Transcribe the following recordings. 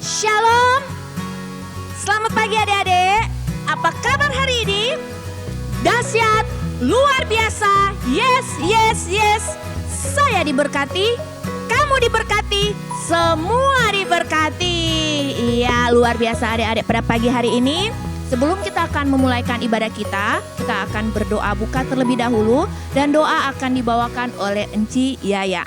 Shalom. Selamat pagi adik-adik. Apa kabar hari ini? Dahsyat, luar biasa. Yes, yes, yes. Saya diberkati, kamu diberkati, semua diberkati. Iya, luar biasa adik-adik pada pagi hari ini. Sebelum kita akan memulaikan ibadah kita akan berdoa buka terlebih dahulu. Dan doa akan dibawakan oleh Enci Yaya.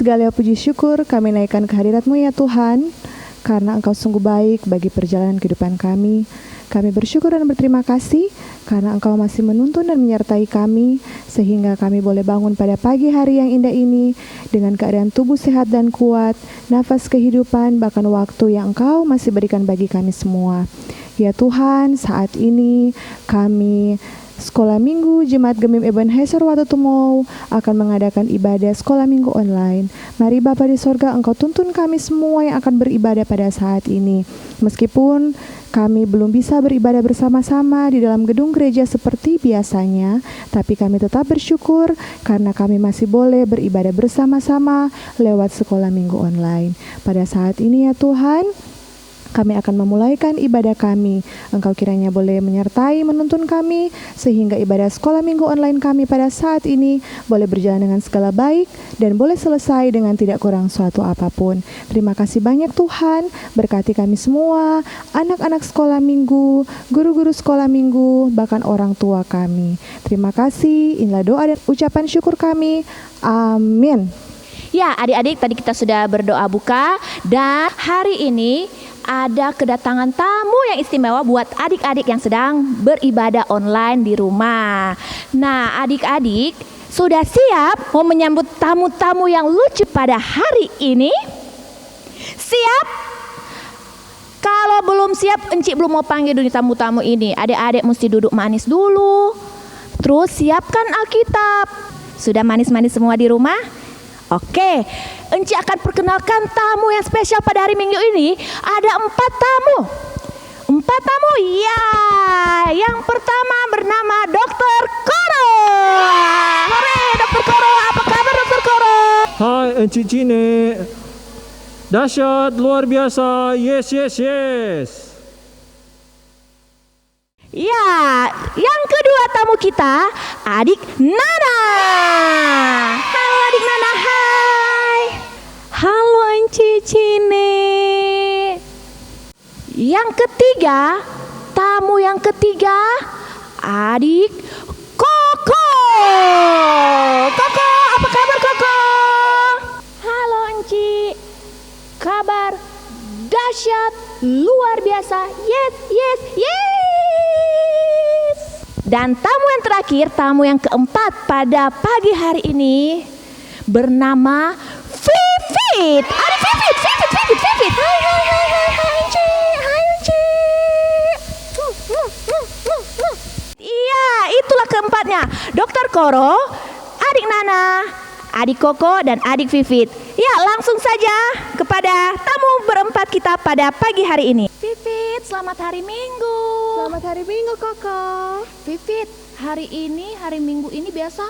Segala puji syukur kami naikkan kehadirat-Mu ya Tuhan, karena Engkau sungguh baik bagi perjalanan kehidupan kami. Kami bersyukur dan berterima kasih karena Engkau masih menuntun dan menyertai kami, sehingga kami boleh bangun pada pagi hari yang indah ini dengan keadaan tubuh sehat dan kuat, nafas kehidupan, bahkan waktu yang Engkau masih berikan bagi kami semua. Ya Tuhan, saat ini kami Sekolah Minggu Jemaat Gemim Ebenezer Watutumau akan mengadakan ibadah sekolah minggu online. Mari Bapa di sorga, Engkau tuntun kami semua yang akan beribadah pada saat ini. Meskipun kami belum bisa beribadah bersama-sama di dalam gedung gereja seperti biasanya, tapi kami tetap bersyukur karena kami masih boleh beribadah bersama-sama lewat sekolah minggu online. Pada saat ini ya Tuhan, kami akan memulaikan ibadah kami. Engkau kiranya boleh menyertai, menuntun kami, sehingga ibadah sekolah minggu online kami pada saat ini boleh berjalan dengan segala baik dan boleh selesai dengan tidak kurang suatu apapun. Terima kasih banyak Tuhan, berkati kami semua, anak-anak sekolah minggu, guru-guru sekolah minggu, bahkan orang tua kami. Terima kasih, inilah doa dan ucapan syukur kami. Amin. Ya adik-adik, tadi kita sudah berdoa buka, dan hari ini ada kedatangan tamu yang istimewa buat adik-adik yang sedang beribadah online di rumah. Nah, adik-adik sudah siap mau menyambut tamu-tamu yang lucu pada hari ini? Siap? Kalau belum siap, Enci belum mau panggil dulu tamu-tamu ini. Adik-adik mesti duduk manis dulu. Terus siapkan Alkitab. Sudah manis-manis semua di rumah? Oke, Enci akan perkenalkan tamu yang spesial pada hari Minggu ini. Ada 4 tamu. 4 tamu, ya. Yang pertama bernama Dr. Koro. Hore, Dr. Koro. Apa kabar Dr. Koro? Hai Enci Cine. Dahsyat, luar biasa. Yes, yes, yes. Ya, yang kedua tamu kita, Adik Nana. Halo Adik Nana, hai. Halo Enci Cine. Yang ketiga, tamu yang ketiga, Adik Koko. Koko. dahsyat, luar biasa. Yes, yes, yes. Dan tamu yang terakhir, tamu yang keempat pada pagi hari ini bernama Vivit. Ada Vivit. Hai, Ci. Iya, itulah keempatnya. Dr. Koro, adik Nana, adik Koko, dan adik Vivit. Ya, langsung saja kepada tamu berempat kita pada pagi hari ini. Vivit, selamat hari Minggu. Selamat hari Minggu, Koko. Vivit, hari Minggu ini biasa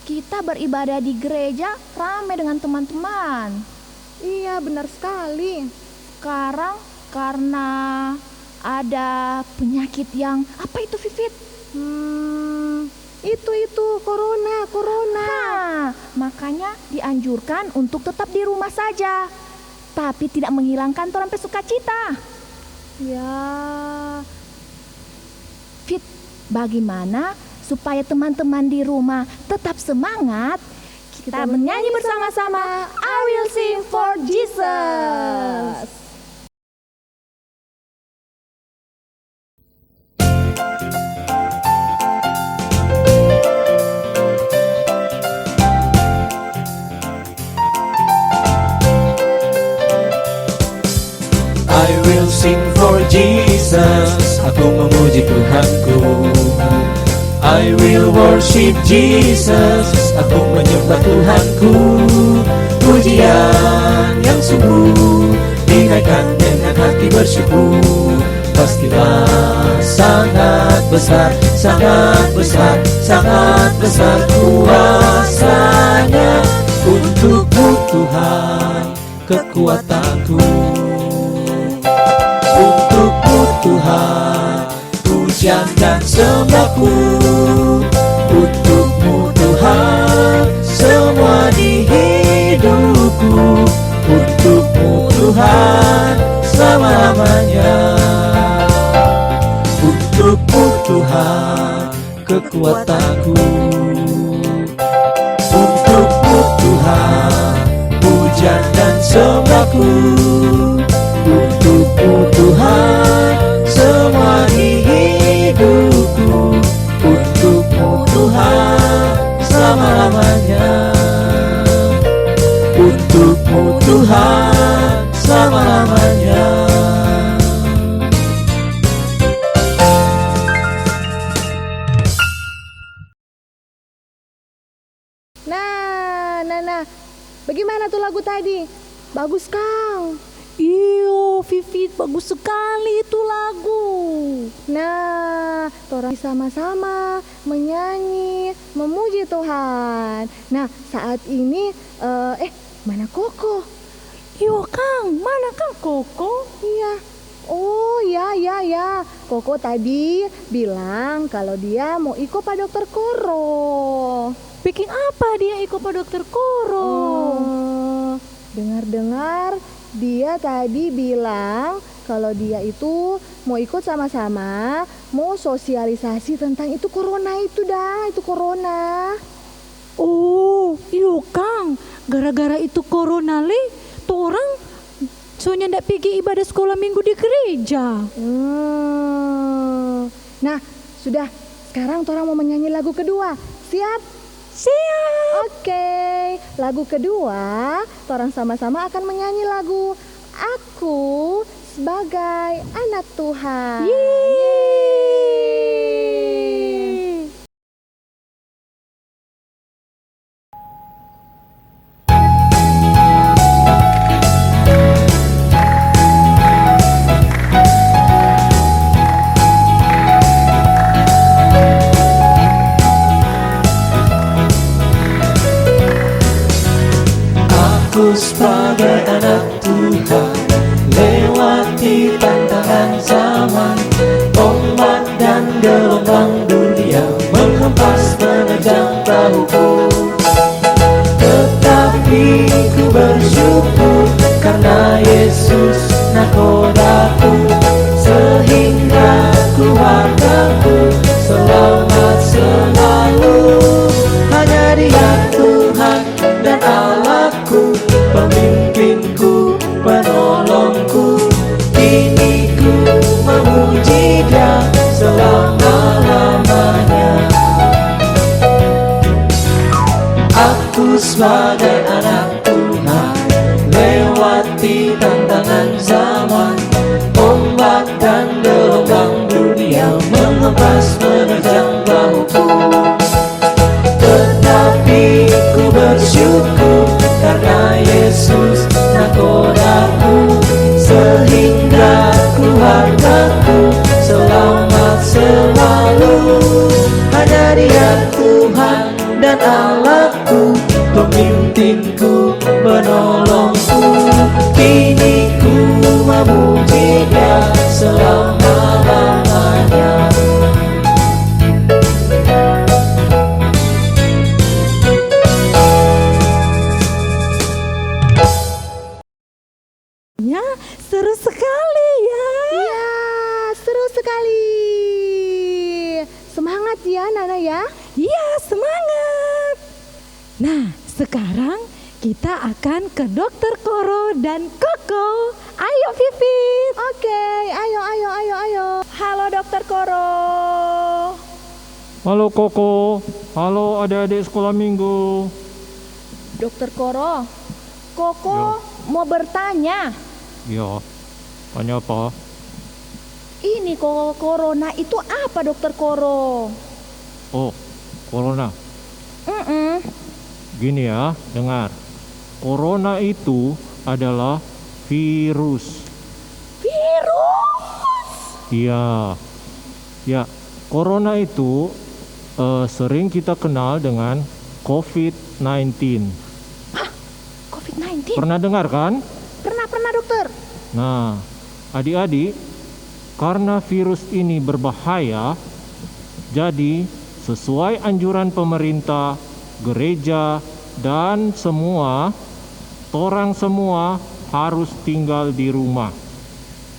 kita beribadah di gereja ramai dengan teman-teman. Iya, benar sekali. Sekarang karena ada penyakit yang apa itu, Vivit? Itu corona. Nah, makanya dianjurkan untuk tetap di rumah saja, tapi tidak menghilangkan torang sukacita. Ya, Fit, bagaimana supaya teman-teman di rumah tetap semangat? Kita menyanyi bersama-sama I Will Sing for Jesus. I will sing for Jesus, aku memuji Tuhanku. I will worship Jesus, aku menyembah Tuhanku. Pujian yang sungguh dinaikkan dengan hati bersyukur. Pastilah sangat besar, sangat besar, sangat besar kuasanya. Untukmu Tuhan kekuatanku. Untukmu Tuhan pujian dan sembahku. Untukmu Tuhan semua di hidupku. Untukmu Tuhan selama-lamanya. Untukmu Tuhan kekuatanku. Untukmu Tuhan pujian dan sembahku. Untukmu Tuhan semua di hidupku. Untukmu Tuhan selama-lamanya. Untukmu Tuhan selama-lamanya. Nah, bagaimana tuh lagu tadi? Bagus, Kang. Iyo, Vivit, bagus sekali itu lagu. Nah, orang sama-sama menyanyi, memuji Tuhan. Nah, saat ini, mana Koko? Iyo, Kang, mana Kang Koko? Iya. Oh, ya. Koko tadi bilang kalau dia mau ikut Pak Dokter Koro. Bikin apa dia ikut Pak Dokter Koro? Dengar-dengar dia tadi bilang kalau dia itu mau ikut sama-sama, mau sosialisasi tentang itu corona itu corona. Oh, iyo Kang, gara-gara itu corona tuh orang soalnya ndak pergi ibadah sekolah minggu di gereja. Nah, sudah. Sekarang orang mau menyanyi lagu kedua. Siap? Siap. Oke, lagu kedua, orang sama-sama akan menyanyi lagu Aku Sebagai Anak Tuhan. Yeay. Aku sebagai anak Tuhan lewati tantangan zaman. sebagai anak Tuhan, lewati tantangan zaman, ombak dan gelombang dunia mengempas menerjang bahuku. Tetapi ku bersyukur karena Yesus nakodaku, sehingga keluargaku selamat selalu. Hanya Dia Tuhan dan Allahku, pemimpinku, penolongku. Kini ku memuji Dia selama-lamanya. Ya, seru sekali ya. Ya, seru sekali. Semangat ya Nana ya. Iya, semangat. Nah, sekarang kita akan ke Dokter Koro dan Koko. Ayo Vivit. Oke, ayo. Halo Dokter Koro. Halo Koko, halo adik-adik sekolah minggu. Dokter Koro, Koko mau bertanya. Ya, tanya apa? Ini corona itu apa Dokter Koro? Oh, corona. Gini ya, dengar. Corona itu adalah virus. Virus? Iya. Ya, corona itu sering kita kenal dengan COVID-19. COVID-19? Pernah dengar kan? Pernah dokter. Nah, adik-adik, karena virus ini berbahaya, jadi sesuai anjuran pemerintah, gereja, dan orang semua harus tinggal di rumah.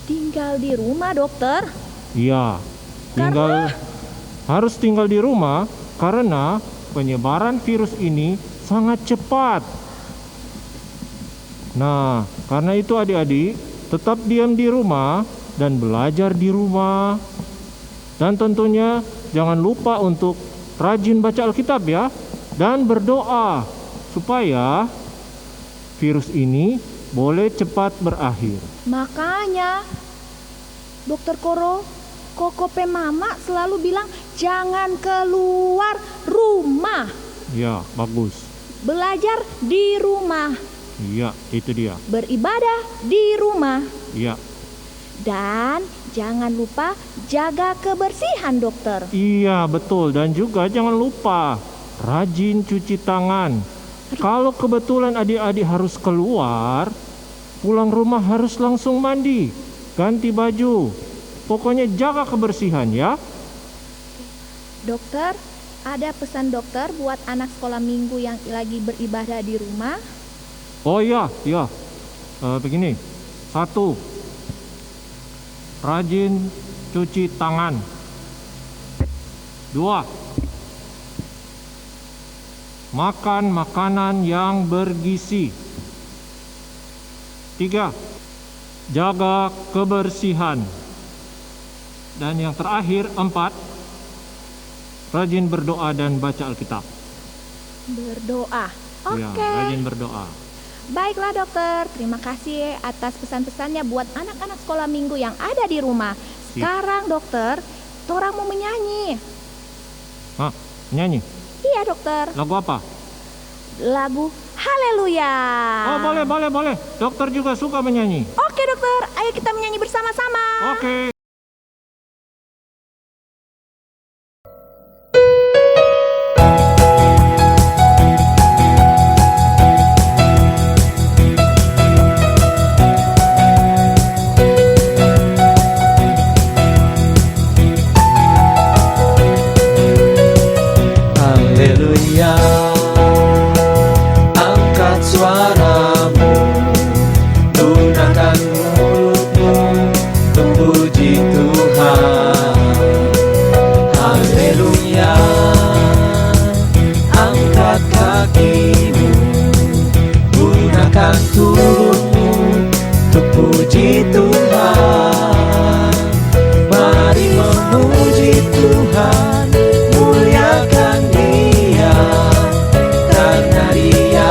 Tinggal di rumah dokter? Iya, harus tinggal di rumah karena penyebaran virus ini sangat cepat. Nah, karena itu adik-adik tetap diam di rumah dan belajar di rumah. Dan tentunya jangan lupa untuk rajin baca Alkitab ya, dan berdoa supaya virus ini boleh cepat berakhir. Makanya Dokter Koro, Koko pe Mama selalu bilang jangan keluar rumah. Ya, bagus. Belajar di rumah. Iya, itu dia. Beribadah di rumah. Iya. Dan jangan lupa jaga kebersihan dokter. Iya, betul. Dan juga jangan lupa rajin cuci tangan. Kalau kebetulan adik-adik harus keluar, pulang rumah harus langsung mandi, ganti baju. Pokoknya jaga kebersihan ya. Dokter, ada pesan dokter buat anak sekolah minggu yang lagi beribadah di rumah? Oh iya. Begini. 1. Rajin cuci tangan. 2. Makan makanan yang bergizi. 3. Jaga kebersihan. Dan yang terakhir 4. Rajin berdoa dan baca Alkitab. Berdoa. Ya, Oke. rajin berdoa. Baiklah dokter, terima kasih atas pesan-pesannya buat anak-anak sekolah minggu yang ada di rumah. Sekarang dokter, orang mau menyanyi. Hah, nyanyi? Iya dokter, Lagu apa? lagu Haleluya. Oh, boleh. Dokter juga suka menyanyi. Oke dokter, ayo kita menyanyi bersama-sama. Oke. Haleluya, angkat suaramu, gunakan mulutmu untuk puji Tuhan. Haleluya, angkat kakimu, gunakan tubuhmu untuk puji Tuhan. Mari memuji Tuhan, muliakan Dia, karena Dia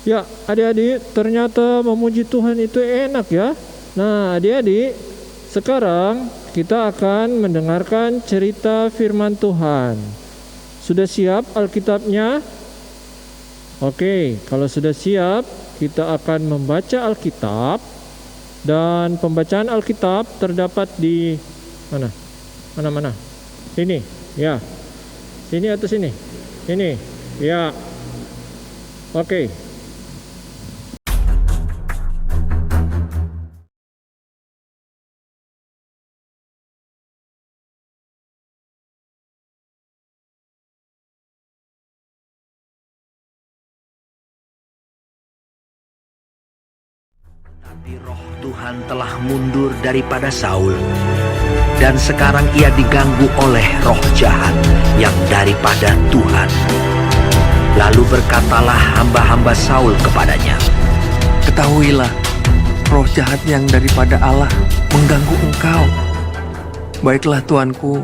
Ya, adik-adik, ternyata memuji Tuhan itu enak ya. Nah, adik-adik, sekarang kita akan mendengarkan cerita firman Tuhan. Sudah siap Alkitabnya? Oke, kalau sudah siap, kita akan membaca Alkitab. Dan pembacaan Alkitab terdapat di mana? Mana? Ini, ya. Sini atau sini? Ini, ya. Oke. Tapi roh Tuhan telah mundur daripada Saul, dan sekarang ia diganggu oleh roh jahat yang daripada Tuhan. Lalu berkatalah hamba-hamba Saul kepadanya, Ketahuilah, roh jahat yang daripada Allah mengganggu engkau. Baiklah tuanku,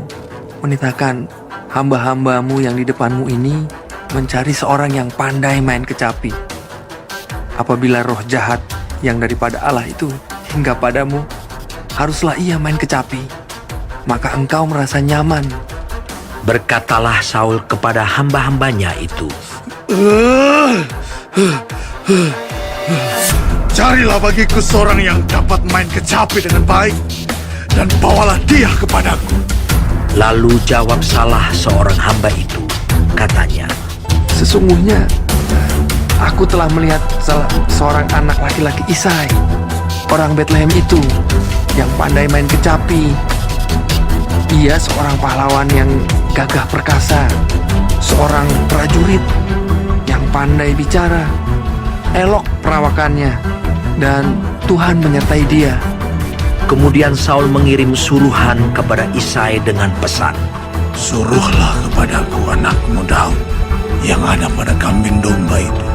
menitahkan hamba-hambamu yang di depanmu ini mencari seorang yang pandai main kecapi. Apabila roh jahat yang daripada Allah itu hingga padamu, haruslah ia main kecapi, maka engkau merasa nyaman. Berkatalah Saul kepada hamba-hambanya itu, Carilah bagiku seorang yang dapat main kecapi dengan baik, dan bawalah dia kepadaku. Lalu jawab salah seorang hamba itu, katanya, Sesungguhnya aku telah melihat seorang anak laki-laki Isai, orang Betlehem itu, yang pandai main kecapi. Ia seorang pahlawan yang gagah perkasa, seorang prajurit yang pandai bicara, elok perawakannya, dan Tuhan menyertai dia. Kemudian Saul mengirim suruhan kepada Isai dengan pesan, Suruhlah kepadaku anakmu Daud yang ada pada kambing domba itu.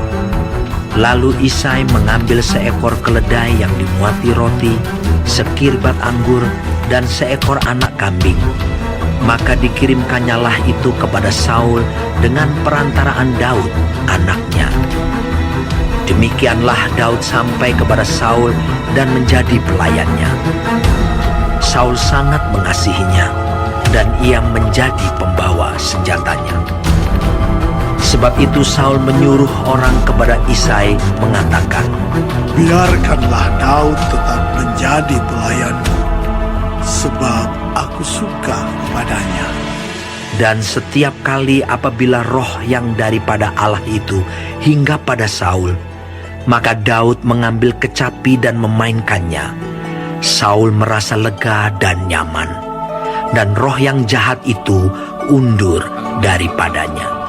Lalu Isai mengambil seekor keledai yang dimuati roti, sekirbat anggur, dan seekor anak kambing. Maka dikirimkannyalah itu kepada Saul dengan perantaraan Daud, anaknya. Demikianlah Daud sampai kepada Saul dan menjadi pelayannya. Saul sangat mengasihinya, dan ia menjadi pembawa senjatanya. Sebab itu Saul menyuruh orang kepada Isai mengatakan, Biarkanlah Daud tetap menjadi pelayanku, sebab aku suka kepadanya. Dan setiap kali apabila roh yang daripada Allah itu hingga pada Saul, maka Daud mengambil kecapi dan memainkannya. Saul merasa lega dan nyaman, dan roh yang jahat itu undur daripadanya.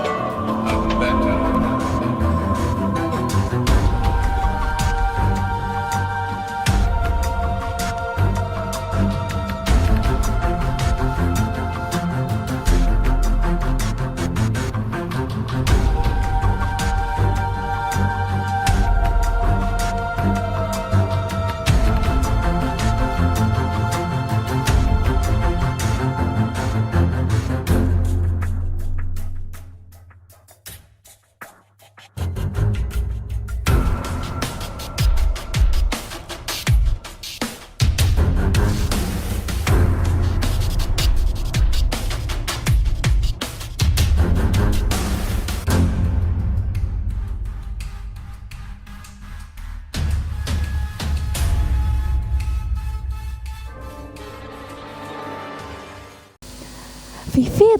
Vivit,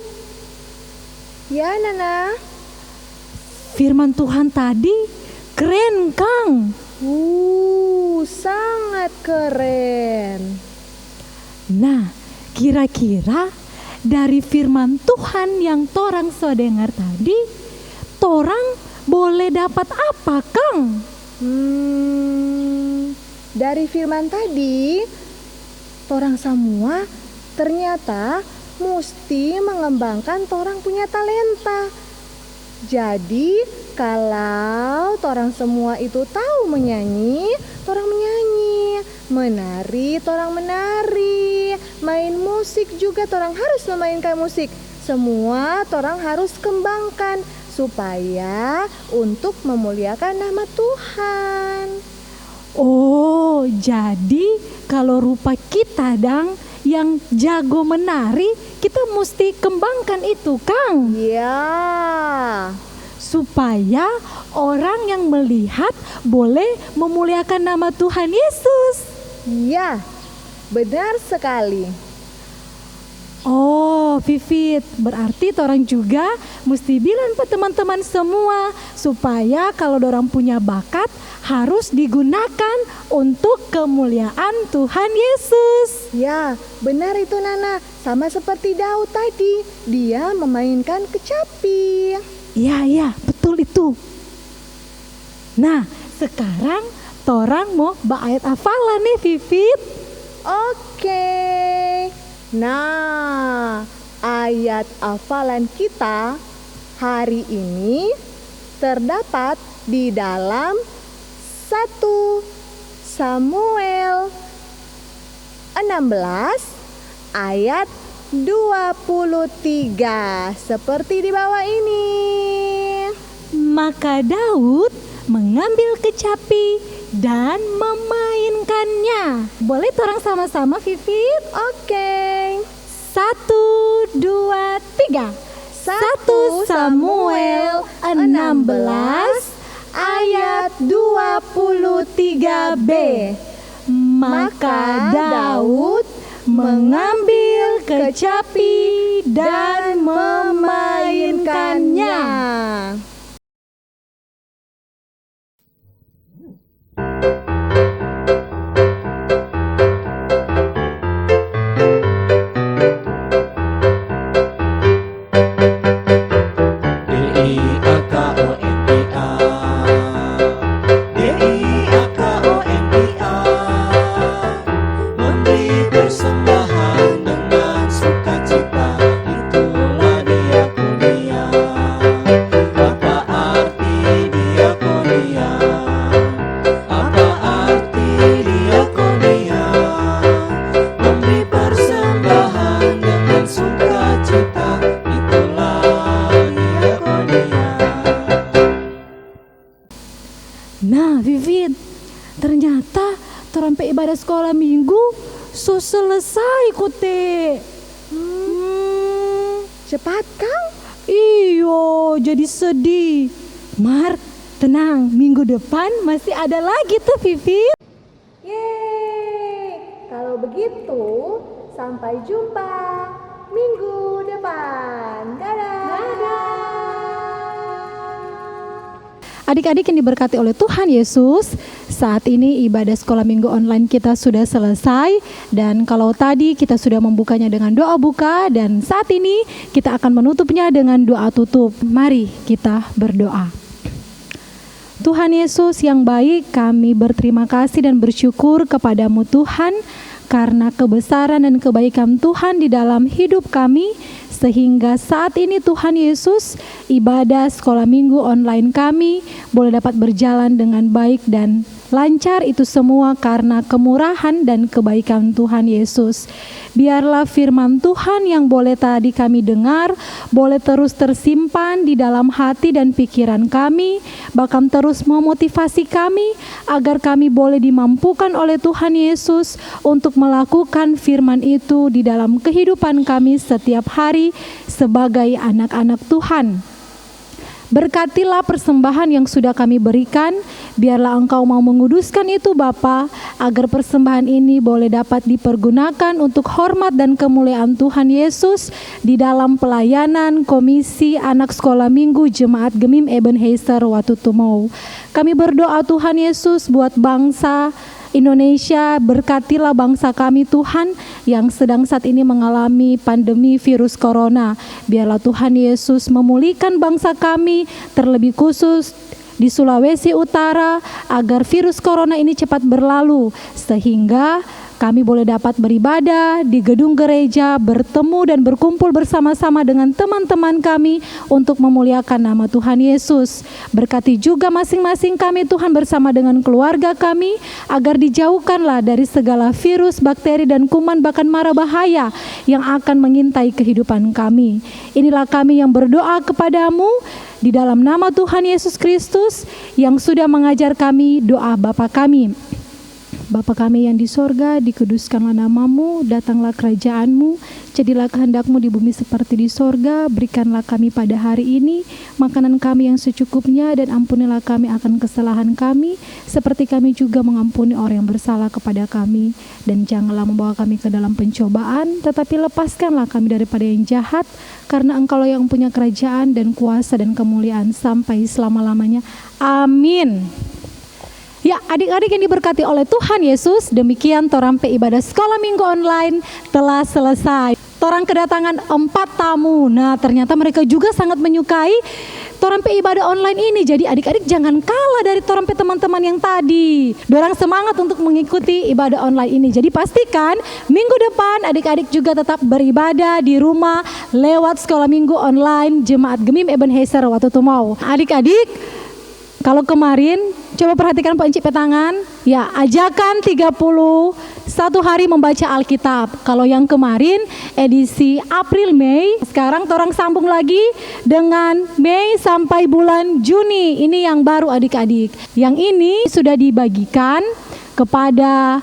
Ya, Nana. firman Tuhan tadi keren, Kang. Sangat keren. Nah, kira-kira dari firman Tuhan yang torang so dengar tadi, torang boleh dapat apa, Kang? Dari firman tadi, torang semua ternyata mesti mengembangkan torang punya talenta. Jadi kalau torang semua itu tahu menyanyi, torang menyanyi, menari, torang menari, main musik juga torang harus memainkan musik. Semua torang harus kembangkan supaya untuk memuliakan nama Tuhan. Oh, jadi kalau rupa kita dang yang jago menari, kita mesti kembangkan itu, Kang. Ya, Supaya orang yang melihat boleh memuliakan nama Tuhan Yesus. ya, benar sekali. Oh, Vivit, berarti orang juga mesti bilang ke teman-teman semua supaya kalau orang punya bakat harus digunakan untuk kemuliaan Tuhan Yesus. Ya, benar itu Nana. Sama seperti Daud tadi, dia memainkan kecapi. Iya, betul itu. Nah, sekarang torang mau ayat hafalan nih, Vivit. Oke. Nah, ayat hafalan kita hari ini terdapat di dalam 1 Samuel 16 ayat 23 seperti di bawah ini. Maka Daud mengambil kecapi dan memainkannya. Boleh torang sama-sama, Vivit? Oke. 1, 2, 3. 1 Samuel 16 ayat 23b. Maka Daud mengambil kecapi dan memainkannya. Memberi persembahan dengan sukacita, itulah diakonia. Apa arti diakonia? Apa arti diakonia? Memberi persembahan dengan sukacita, itulah diakonia. Nah, Vivit, ternyata terampe ibadah sekolah minggu so selesai kote. Cepat Kang. Iyo, jadi sedih. Mar, tenang, minggu depan masih ada lagi tuh, Vivit. Yeay, kalau begitu sampai jumpa minggu depan. Dadah. Adik-adik yang diberkati oleh Tuhan Yesus, saat ini ibadah sekolah minggu online kita sudah selesai. Dan kalau tadi kita sudah membukanya dengan doa buka, dan saat ini kita akan menutupnya dengan doa tutup. Mari kita berdoa. Tuhan Yesus yang baik, kami berterima kasih dan bersyukur kepadamu Tuhan, karena kebesaran dan kebaikan Tuhan di dalam hidup kami, sehingga saat ini Tuhan Yesus, ibadah sekolah minggu online kami boleh dapat berjalan dengan baik dan lancar, itu semua karena kemurahan dan kebaikan Tuhan Yesus. Biarlah firman Tuhan yang boleh tadi kami dengar boleh terus tersimpan di dalam hati dan pikiran kami, bahkan terus memotivasi kami agar kami boleh dimampukan oleh Tuhan Yesus untuk melakukan firman itu di dalam kehidupan kami setiap hari sebagai anak-anak Tuhan. Berkatilah persembahan yang sudah kami berikan, biarlah Engkau mau menguduskan itu Bapa, agar persembahan ini boleh dapat dipergunakan untuk hormat dan kemuliaan Tuhan Yesus di dalam pelayanan Komisi Anak Sekolah Minggu Jemaat Gemim Ebenezer Watutumau. Kami berdoa Tuhan Yesus buat bangsa Indonesia, berkatilah bangsa kami Tuhan yang sedang saat ini mengalami pandemi virus corona. Biarlah Tuhan Yesus memulihkan bangsa kami, terlebih khusus di Sulawesi Utara, agar virus corona ini cepat berlalu, sehingga kami boleh dapat beribadah di gedung gereja, bertemu dan berkumpul bersama-sama dengan teman-teman kami untuk memuliakan nama Tuhan Yesus. Berkati juga masing-masing kami Tuhan bersama dengan keluarga kami, agar dijauhkanlah dari segala virus, bakteri dan kuman bahkan mara bahaya yang akan mengintai kehidupan kami. Inilah kami yang berdoa kepadamu di dalam nama Tuhan Yesus Kristus yang sudah mengajar kami doa Bapa kami. Bapa kami yang di sorga, dikuduskanlah namamu, datanglah kerajaanmu, jadilah kehendakmu di bumi seperti di sorga. Berikanlah kami pada hari ini makanan kami yang secukupnya, dan ampunilah kami akan kesalahan kami, seperti kami juga mengampuni orang yang bersalah kepada kami. Dan janganlah membawa kami ke dalam pencobaan, tetapi lepaskanlah kami daripada yang jahat, karena Engkaulah yang punya kerajaan dan kuasa dan kemuliaan sampai selama-lamanya. Amin. Ya, adik-adik yang diberkati oleh Tuhan Yesus, demikian Torampe ibadah sekolah minggu online telah selesai. Torang kedatangan 4 tamu. Nah, ternyata mereka juga sangat menyukai Torampe ibadah online ini. Jadi adik-adik jangan kalah dari Torampe teman-teman yang tadi. Dorang semangat untuk mengikuti ibadah online ini. Jadi pastikan minggu depan adik-adik juga tetap beribadah di rumah lewat sekolah minggu online Jemaat Gemim Ebenezer Watutumau. Adik-adik, kalau kemarin, coba perhatikan Pak Encik petangan, ya ajakan 31 hari membaca Alkitab. Kalau yang kemarin edisi April-Mei, sekarang torang sambung lagi dengan Mei sampai bulan Juni. Ini yang baru adik-adik. Yang ini sudah dibagikan kepada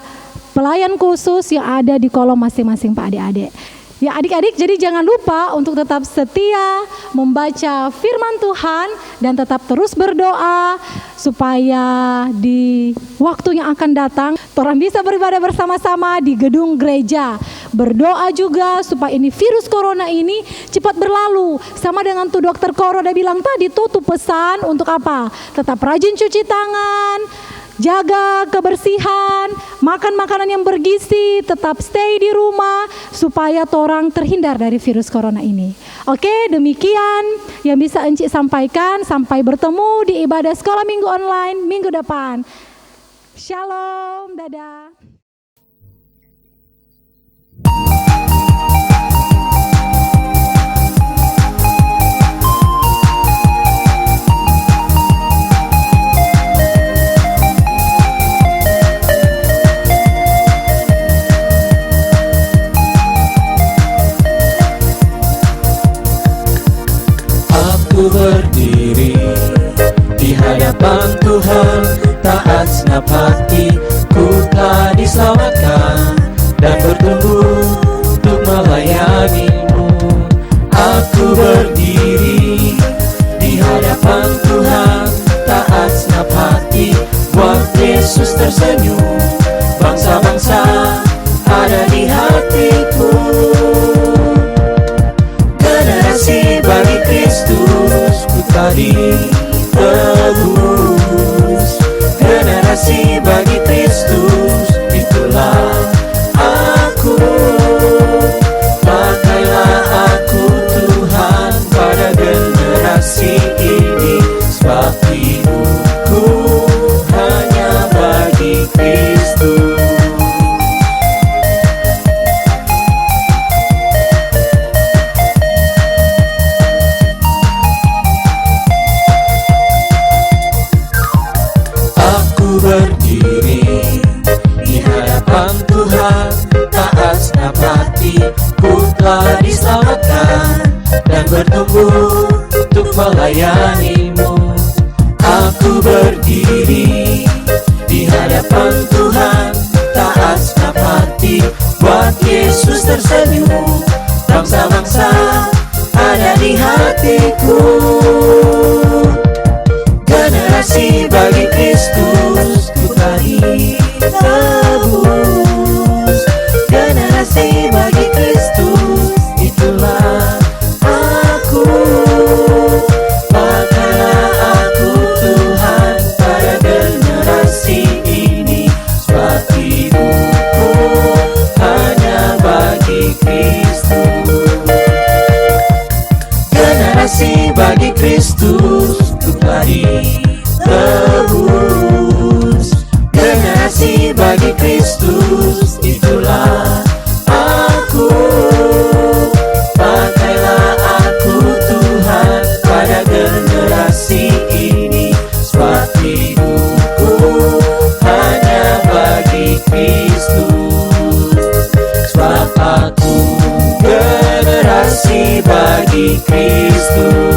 pelayan khusus yang ada di kolom masing-masing Pak adik-adik. Ya adik-adik, jadi jangan lupa untuk tetap setia membaca firman Tuhan dan tetap terus berdoa supaya di waktu yang akan datang orang bisa beribadah bersama-sama di gedung gereja. Berdoa juga supaya ini virus corona ini cepat berlalu. Sama dengan tuh dokter Koro udah bilang tadi tuh pesan untuk apa? Tetap rajin cuci tangan, jaga kebersihan, makan makanan yang bergizi, tetap stay di rumah supaya torang terhindar dari virus corona ini. Oke, demikian yang bisa Encik sampaikan. Sampai bertemu di ibadah sekolah minggu online minggu depan. Shalom, dadah. Aku berdiri di hadapan Tuhan, taat senap hati, ku telah diselamatkan dan bertumbuh untuk melayani-Mu. Aku berdiri di hadapan Tuhan, taat senap hati, buat Yesus tersenyum. Bangsa-bangsa ada di hatiku. Generasi bagi Kristus, ku tadi tebus. Generasi bagi Kristus, itulah aku. Pakailah aku Tuhan pada generasi ini, sebab hidupku hanya bagi Kristus. Berdiri di hadapan Tuhan, taat senap hati, ku telah diselamatkan dan bertumbuh untuk melayani-Mu. Aku berdiri di hadapan Tuhan, taat senap hati, buat Yesus tersenyum. Bangsa-bangsa ada di hatiku. Generasi bagi Kristus, ku tadi tebus. Generasi bagi Kristus, itulah aku. Pakailah aku Tuhan pada generasi ini, sebab hidupku hanya bagi Kristus. Generasi bagi Kristus, ku tadi tebus. Generasi bagi Kristus, itu Kristus.